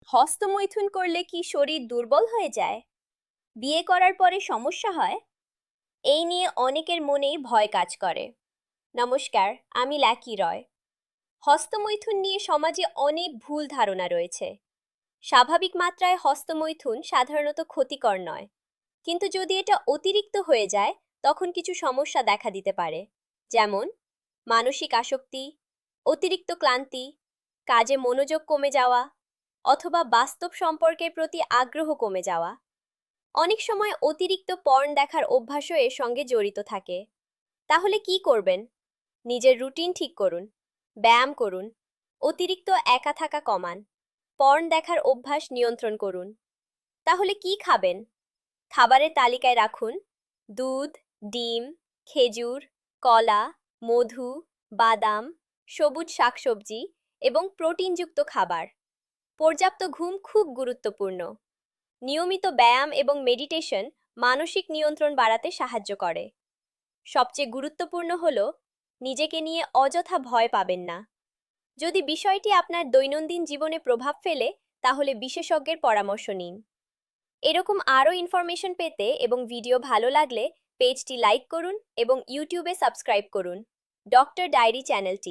হস্তমৈথুন করলে কি শরীর দুর্বল হয়ে যায়? বিয়ে করার পরে সমস্যা হয়? এই নিয়ে অনেকের মনেই ভয় কাজ করে। নমস্কার, আমি লাকি রয়। হস্তমৈথুন নিয়ে সমাজে অনেক ভুল ধারণা রয়েছে। স্বাভাবিক মাত্রায় হস্তমৈথুন সাধারণত ক্ষতিকর নয়, কিন্তু যদি এটা অতিরিক্ত হয়ে যায় তখন কিছু সমস্যা দেখা দিতে পারে, যেমন মানসিক আসক্তি, অতিরিক্ত ক্লান্তি, কাজে মনোযোগ কমে যাওয়া অথবা বাস্তব সম্পর্কের প্রতি আগ্রহ কমে যাওয়া। অনেক সময় অতিরিক্ত পর্ন দেখার অভ্যাসও এর সঙ্গে জড়িত থাকে। তাহলে কি করবেন? নিজের রুটিন ঠিক করুন, ব্যায়াম করুন, অতিরিক্ত একা থাকা কমান, পর্ন দেখার অভ্যাস নিয়ন্ত্রণ করুন। তাহলে কি খাবেন? খাবারের তালিকায় রাখুন দুধ, ডিম, খেজুর, কলা, মধু, বাদাম, সবুজ শাকসবজি এবং প্রোটিনযুক্ত খাবার। পর্যাপ্ত ঘুম খুব গুরুত্বপূর্ণ। নিয়মিত ব্যায়াম এবং মেডিটেশন মানসিক নিয়ন্ত্রণ বাড়াতে সাহায্য করে। সবচেয়ে গুরুত্বপূর্ণ হল নিজেকে নিয়ে অযথা ভয় পাবেন না। যদি বিষয়টি আপনার দৈনন্দিন জীবনে প্রভাব ফেলে তাহলে বিশেষজ্ঞের পরামর্শ নিন। এরকম আরও ইনফরমেশন পেতে এবং ভিডিও ভালো লাগলে পেজটি লাইক করুন এবং ইউটিউবে সাবস্ক্রাইব করুন ডক্টর ডায়েরি চ্যানেলটি।